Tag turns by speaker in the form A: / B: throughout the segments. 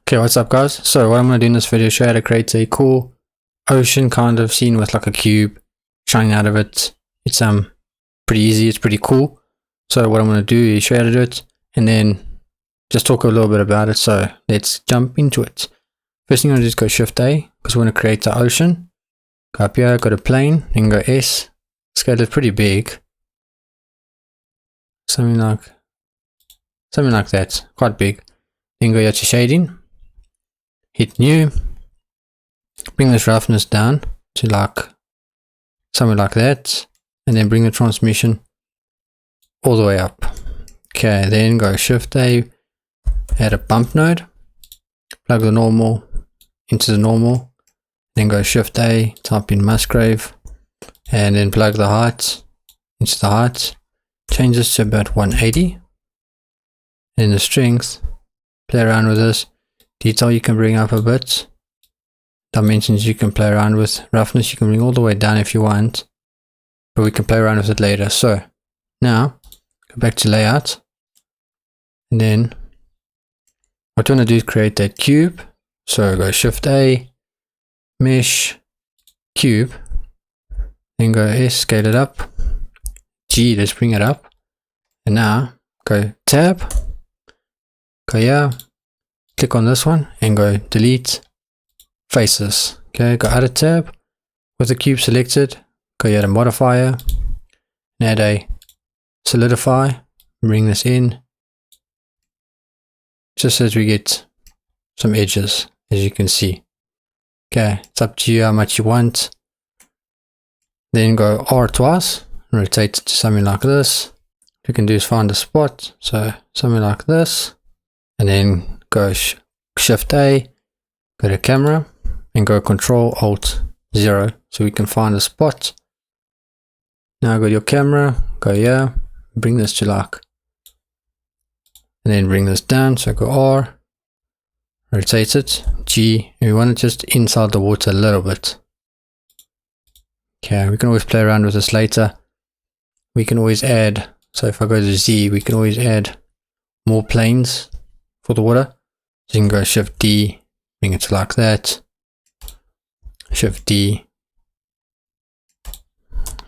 A: Okay, what's up guys? So what I'm going to do in this video is show you how to create a cool ocean kind of scene with like a cube shining out of it. It's pretty easy, it's pretty cool. So what I'm going to do is show you how to do it and then just talk a little bit about it. So let's jump into it. First thing I'm going to do is go Shift A because we want to create the ocean. Go up here, go to plane, then go S. Scale it pretty big. Something like that, quite big. Then go here to shading. Hit new, bring this roughness down to like something like that, and then bring the transmission all the way up. Okay, then go Shift A, add a bump node, plug the normal into the normal, then go Shift A, type in Musgrave, and then plug the height into the height, change this to about 180, and the strength, play around with this. Detail you can bring up a bit, dimensions you can play around with, roughness you can bring all the way down if you want, but we can play around with it later. So now go back to layout, and then what you want to do is create that cube. So go Shift A, mesh, cube, then go S, scale it up, G, let's bring it up, and now go tab, go here, click on this one and go delete faces. Okay, go edit tab with the cube selected, go add a modifier, and add a solidify, bring this in just as we get some edges, as you can see. Okay, it's up to you how much you want. Then go R twice, rotate it to something like this. What you can do is find a spot, so something like this, and then go Shift A, go to camera, and go Control Alt 0 so we can find a spot. Now go to your camera, go here, bring this to like, and then bring this down. So go R, rotate it, G, and we want it just inside the water a little bit. Okay, we can always play around with this later. We can always add, so if I go to Z, we can always add more planes for the water. So you can go Shift D, bring it to like that, Shift D,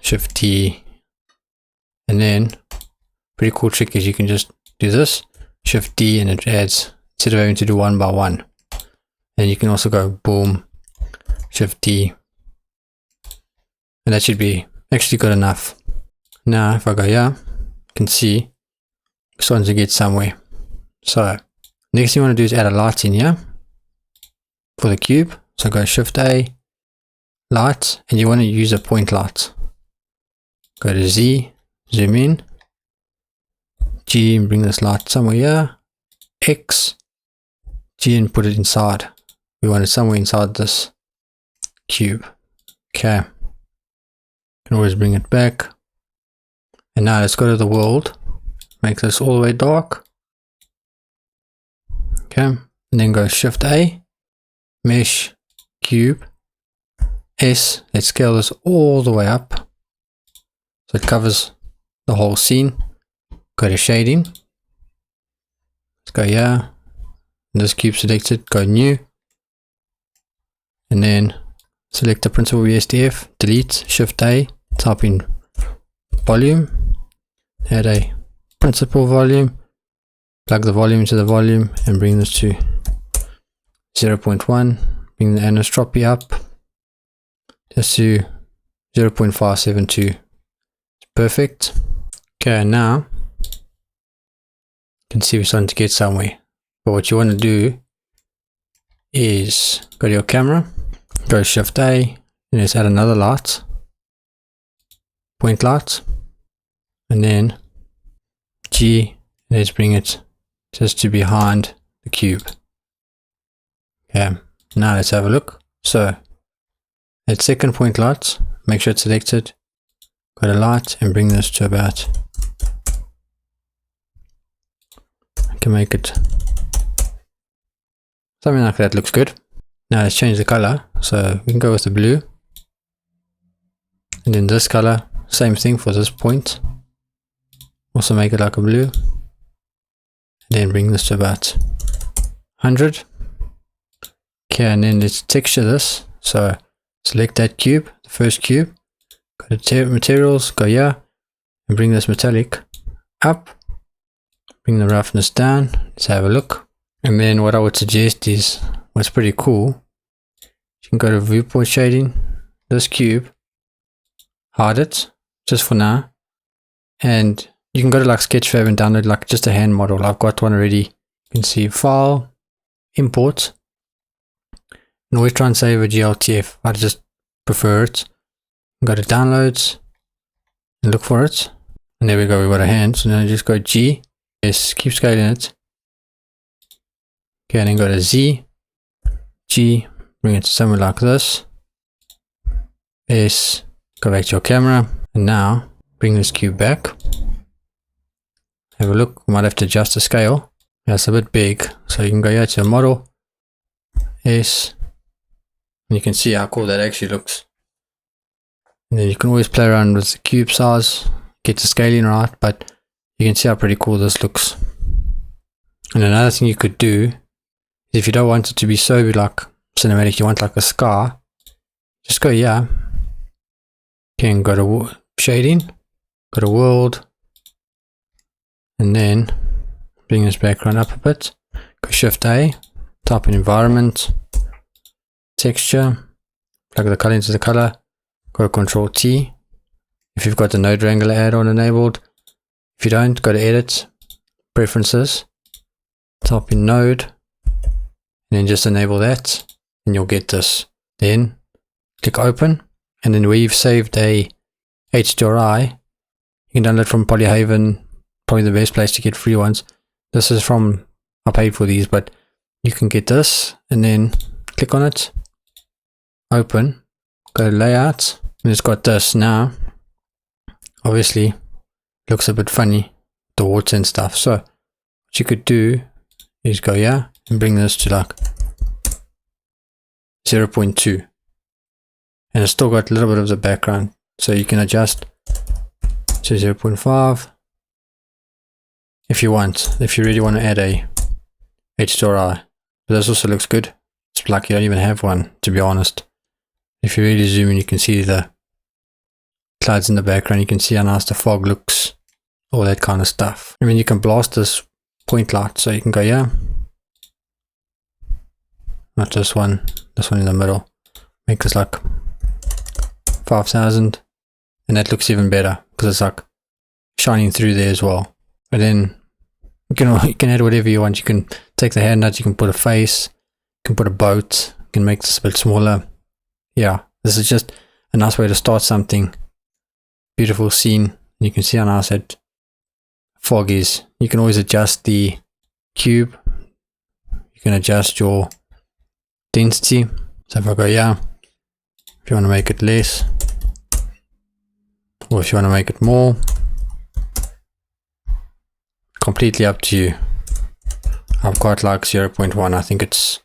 A: Shift D, and then pretty cool trick is you can just do this, Shift D, and it adds, instead of having to do one by one. And you can also go boom, Shift D, and that should be actually good enough. Now if I go here, you can see we're starting to get somewhere. So next thing you want to do is add a light in here for the cube. So go Shift A, light, and you want to use a point light. Go to Z, zoom in, G, and bring this light somewhere here, X, G, and put it inside. We want it somewhere inside this cube. Okay, can always bring it back. And now let's go to the world, make this all the way dark. Okay, and then go Shift A, mesh, cube, S, let's scale this all the way up so it covers the whole scene. Go to shading, let's go here, and this cube selected, go new, and then select the principal VSDF, delete, Shift A, type in volume, add a principal volume, plug the volume into the volume, and bring this to 0.1, bring the anisotropy up just to 0.572. It's perfect. Okay, now you can see we're starting to get somewhere. But what you want to do is go to your camera, go Shift A, and let's add another light, point light, and then G, and let's bring it just to behind the cube. Okay, now let's have a look. So that second point light, make sure it's selected, go to light, and bring this to about, I can make it something like that, looks good. Now let's change the color, so we can go with the blue, and then this color, same thing for this point, also make it like a blue, then bring this to about 100. Okay, and then let's texture this. So select that cube, the first cube, go to materials, go here, and bring this metallic up, bring the roughness down. Let's have a look. And then what I would suggest is, what's pretty cool, you can go to viewport shading, this cube, hide it, just for now, and you can go to like Sketchfab and download like just a hand model. I've got one already. You can see file, import, and always try and save a GLTF. I just prefer it. Go to downloads and look for it, and there we go, we've got a hand. So now just go G, yes, keep scaling it. Okay, and then go to Z, G, bring it to somewhere like this, S, go back to your camera, and now bring this cube back. Have a look, we might have to adjust the scale. That's a bit big, so you can go here to model, S, and you can see how cool that actually looks. And then you can always play around with the cube size, get the scaling right, but you can see how pretty cool this looks. And another thing you could do is, if you don't want it to be so like cinematic, you want like a sky, just go here, okay, and go to shading, go to world, and then bring this background up a bit, go Shift A, type in environment, texture, plug the color into the color, go Control T. If you've got the node wrangler add-on enabled, if you don't, go to edit, preferences, type in node, and then just enable that, and you'll get this. Then click open, and then where you've saved a HDRI, you can download from Polyhaven, probably the best place to get free ones. This is from, I paid for these, but you can get this, and then click on it, open, go to layout, and it's got this. Now obviously looks a bit funny, the water and stuff, so what you could do is go here and bring this to like 0.2, and it's still got a little bit of the background, so you can adjust to 0.5 if you want, if you really want to add a HDRI. But this also looks good. It's like you don't even have one, to be honest. If you really zoom in, you can see the clouds in the background, you can see how nice the fog looks, all that kind of stuff. I mean, you can blast this point light, so you can go here, not this one in the middle, make this like 5000, and that looks even better because it's like shining through there as well. But then you can add whatever you want. You can take the hand nuts, you can put a face, you can put a boat, you can make this a bit smaller. Yeah, this is just a nice way to start something. Beautiful scene. You can see how nice that fog is. You can always adjust the cube. You can adjust your density. So if I go here, if you want to make it less, or if you want to make it more, completely up to you. I've got like 0.1. I think it's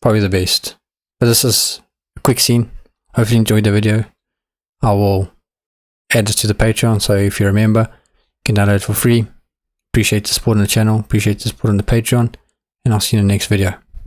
A: probably the best. But this is a quick scene. Hopefully you enjoyed the video. I will add this to the Patreon, so if you're a member, you can download it for free. Appreciate the support on the channel, appreciate the support on the Patreon, and I'll see you in the next video.